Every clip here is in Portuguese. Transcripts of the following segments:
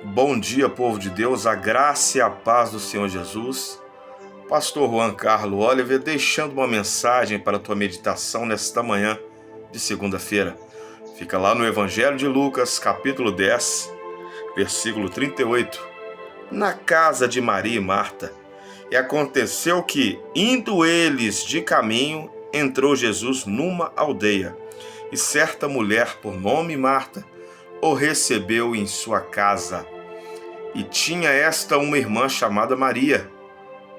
Bom dia, povo de Deus, a graça e a paz do Senhor Jesus. Pastor Juan Carlos Oliver, deixando uma mensagem para a tua meditação nesta manhã de segunda-feira. Fica lá no Evangelho de Lucas, capítulo 10, versículo 38. Na casa de Maria e Marta. E aconteceu que, indo eles de caminho, entrou Jesus numa aldeia. E certa mulher, por nome Marta, o recebeu em sua casa. E tinha esta uma irmã chamada Maria,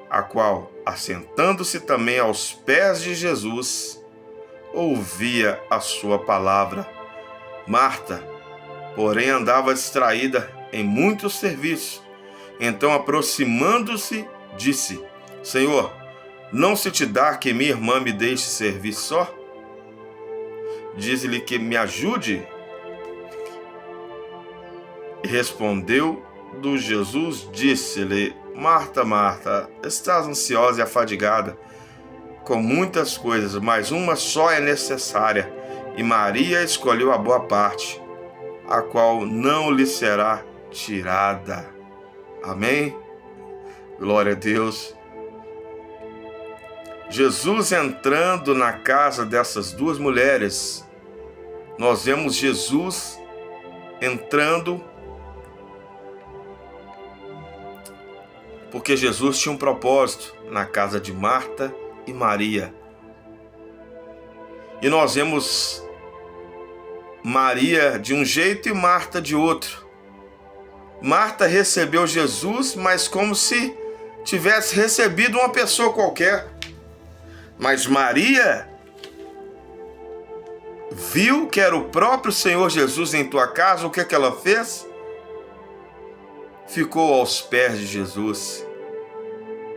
a qual, assentando-se também aos pés de Jesus, ouvia a sua palavra. Marta, porém, andava distraída em muito serviço. Então, aproximando-se, disse: Senhor, não se te dá que minha irmã me deixe servir só? Diz-lhe que me ajude. E respondeu Jesus, disse-lhe: Marta, Marta, estás ansiosa e afadigada com muitas coisas, mas uma só é necessária, e Maria escolheu a boa parte, a qual não lhe será tirada. Amém? Glória a Deus. Jesus entrando na casa dessas duas mulheres, nós vemos Jesus entrando porque Jesus tinha um propósito na casa de Marta e Maria. E nós vemos Maria de um jeito e Marta de outro. Marta recebeu Jesus, mas como se tivesse recebido uma pessoa qualquer. Mas Maria viu que era o próprio Senhor Jesus em tua casa. O que ela fez? Ficou aos pés de Jesus.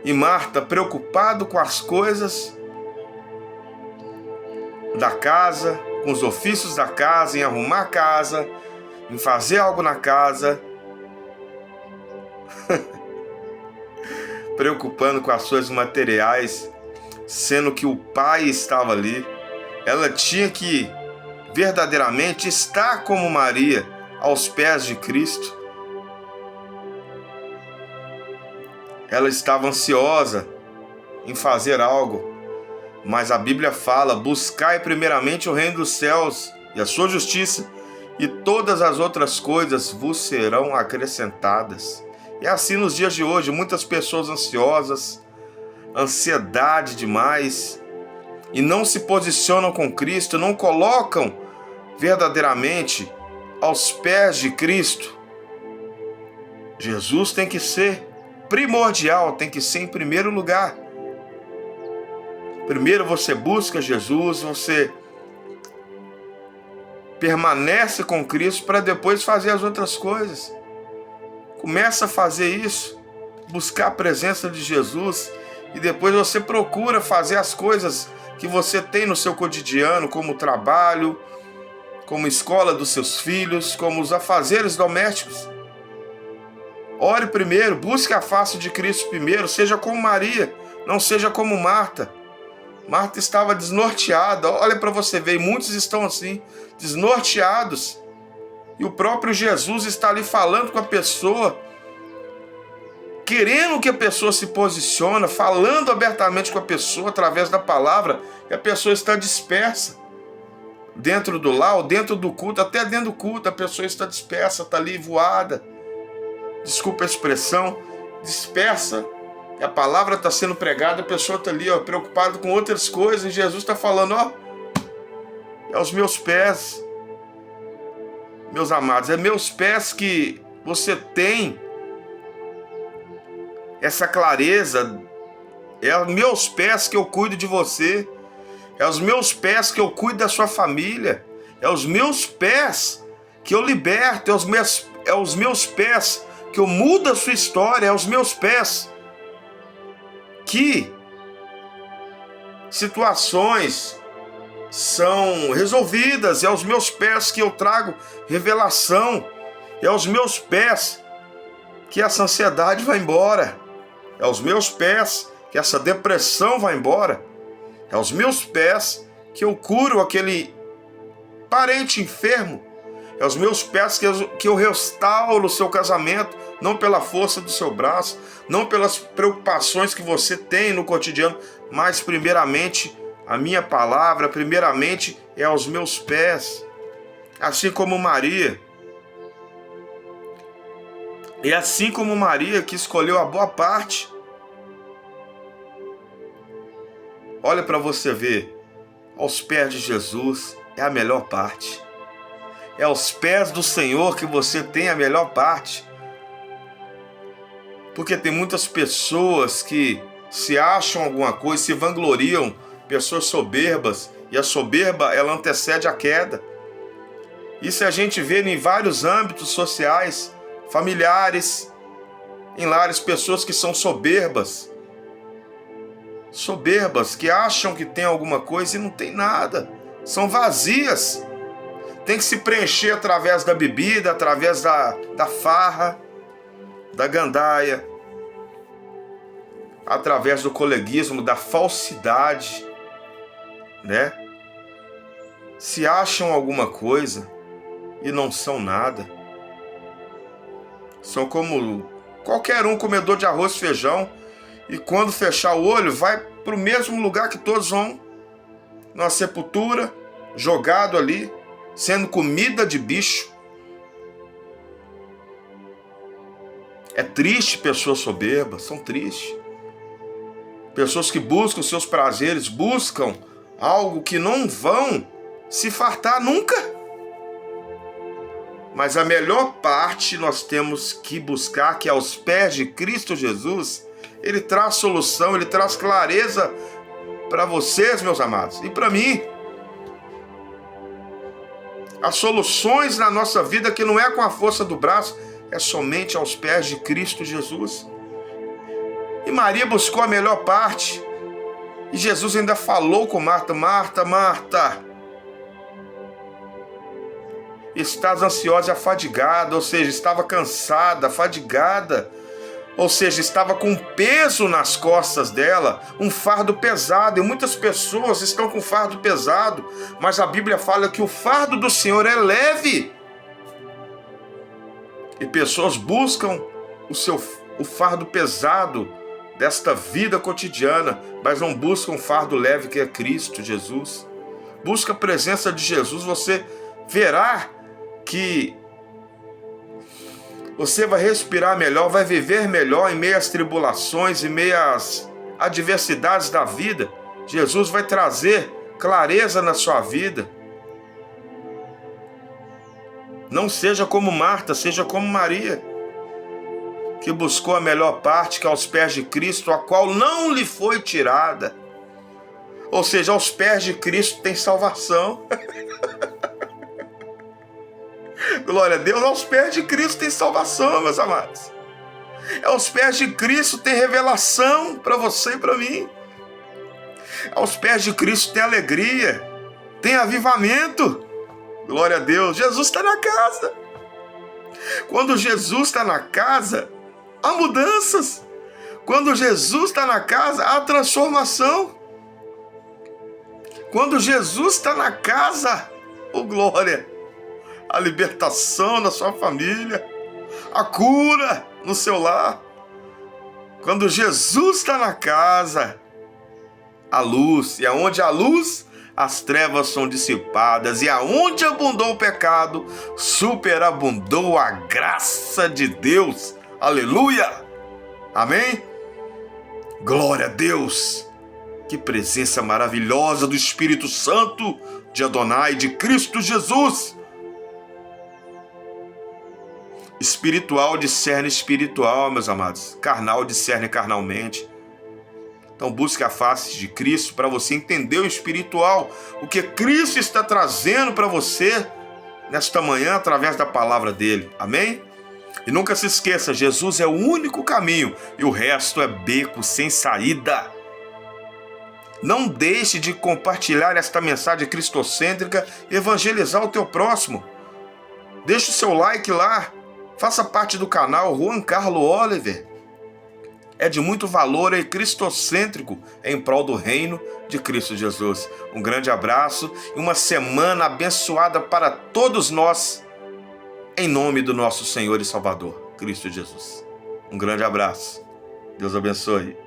E Marta, preocupado com as coisas da casa, com os ofícios da casa, em arrumar a casa, em fazer algo na casa, preocupando com as coisas materiais, sendo que o Pai estava ali. Ela tinha que verdadeiramente estar como Maria, aos pés de Cristo. Ela estava ansiosa em fazer algo, mas a Bíblia fala: buscai primeiramente o reino dos céus e a sua justiça, e todas as outras coisas vos serão acrescentadas. E assim nos dias de hoje, muitas pessoas ansiosas, ansiedade demais, e não se posicionam com Cristo, não colocam verdadeiramente aos pés de Cristo. Jesus tem que ser primordial, tem que ser em primeiro lugar. Primeiro você busca Jesus, você permanece com Cristo para depois fazer as outras coisas. Começa a fazer isso, buscar a presença de Jesus, e depois você procura fazer as coisas que você tem no seu cotidiano, como trabalho, como escola dos seus filhos, como os afazeres domésticos. Ore primeiro, busque a face de Cristo primeiro, seja como Maria, não seja como Marta. Marta estava desnorteada, olha para você ver, e muitos estão assim, desnorteados. E o próprio Jesus está ali falando com a pessoa, querendo que a pessoa se posicione, falando abertamente com a pessoa através da palavra, e a pessoa está dispersa. Dentro do lar, ou dentro do culto, até dentro do culto, a pessoa está dispersa, está ali voada. Desculpa a expressão, dispersa, e a palavra está sendo pregada, a pessoa está ali, preocupada com outras coisas, e Jesus está falando: é aos meus pés, meus amados, é meus pés que você tem essa clareza, é aos meus pés que eu cuido de você, é aos meus pés que eu cuido da sua família, é aos meus pés que eu liberto, é aos meus pés que eu mudo a sua história, é aos meus pés que situações são resolvidas, é aos meus pés que eu trago revelação, é aos meus pés que essa ansiedade vai embora, é aos meus pés que essa depressão vai embora, é aos meus pés que eu curo aquele parente enfermo, É aos meus pés que eu restauro o seu casamento, não pela força do seu braço, não pelas preocupações que você tem no cotidiano, mas primeiramente a minha palavra, primeiramente é aos meus pés. Assim como Maria. E assim como Maria que escolheu a boa parte. Olha para você ver, aos pés de Jesus é a melhor parte. É aos pés do Senhor que você tem a melhor parte. Porque tem muitas pessoas que se acham alguma coisa, se vangloriam, pessoas soberbas, e a soberba ela antecede a queda. Isso a gente vê em vários âmbitos sociais, familiares, em lares, pessoas que são soberbas, que acham que tem alguma coisa e não tem nada, são vazias. Tem que se preencher através da bebida, através da farra, da gandaia, através do coleguismo, da falsidade, né? Se acham alguma coisa e não são nada. São como qualquer um comedor de arroz e feijão, e quando fechar o olho vai para o mesmo lugar que todos vão, numa sepultura, jogado ali, sendo comida de bicho. É triste pessoas soberbas, são tristes. Pessoas que buscam seus prazeres, buscam algo que não vão se fartar nunca. Mas a melhor parte nós temos que buscar, que é aos pés de Cristo Jesus. Ele traz solução, ele traz clareza para vocês, meus amados, e para mim. As soluções na nossa vida que não é com a força do braço, é somente aos pés de Cristo Jesus. E Maria buscou a melhor parte. E Jesus ainda falou com Marta: Marta, Marta, estás ansiosa e afadigada, ou seja, estava cansada, afadigada, ou seja, estava com peso nas costas dela, um fardo pesado. E muitas pessoas estão com fardo pesado, mas a Bíblia fala que o fardo do Senhor é leve. E pessoas buscam o fardo pesado desta vida cotidiana, mas não buscam o fardo leve que é Cristo Jesus. Busca a presença de Jesus, você verá que você vai respirar melhor, vai viver melhor em meio às tribulações, em meio às adversidades da vida. Jesus vai trazer clareza na sua vida. Não seja como Marta, seja como Maria, que buscou a melhor parte, que é aos pés de Cristo, a qual não lhe foi tirada. Ou seja, aos pés de Cristo tem salvação. Glória a Deus, aos pés de Cristo tem salvação, meus amados. Aos pés de Cristo tem revelação para você e para mim. Aos pés de Cristo tem alegria, tem avivamento. Glória a Deus, Jesus está na casa. Quando Jesus está na casa, há mudanças. Quando Jesus está na casa, há transformação. Quando Jesus está na casa, oh glória, a libertação na sua família, a cura no seu lar. Quando Jesus está na casa, a luz, e aonde há luz, as trevas são dissipadas, e aonde abundou o pecado, superabundou a graça de Deus. Aleluia! Amém? Glória a Deus! Que presença maravilhosa do Espírito Santo, de Adonai, de Cristo Jesus! Espiritual discerne espiritual, meus amados. Carnal discerne carnalmente. Então busque a face de Cristo para você entender o espiritual, o que Cristo está trazendo para você nesta manhã através da palavra dele. Amém? E nunca se esqueça, Jesus é o único caminho e o resto é beco sem saída. Não deixe de compartilhar esta mensagem cristocêntrica e evangelizar o teu próximo. Deixe o seu like lá. Faça parte do canal Juan Carlo Oliver. É de muito valor e cristocêntrico em prol do reino de Cristo Jesus. Um grande abraço e uma semana abençoada para todos nós, em nome do nosso Senhor e Salvador, Cristo Jesus. Um grande abraço. Deus abençoe.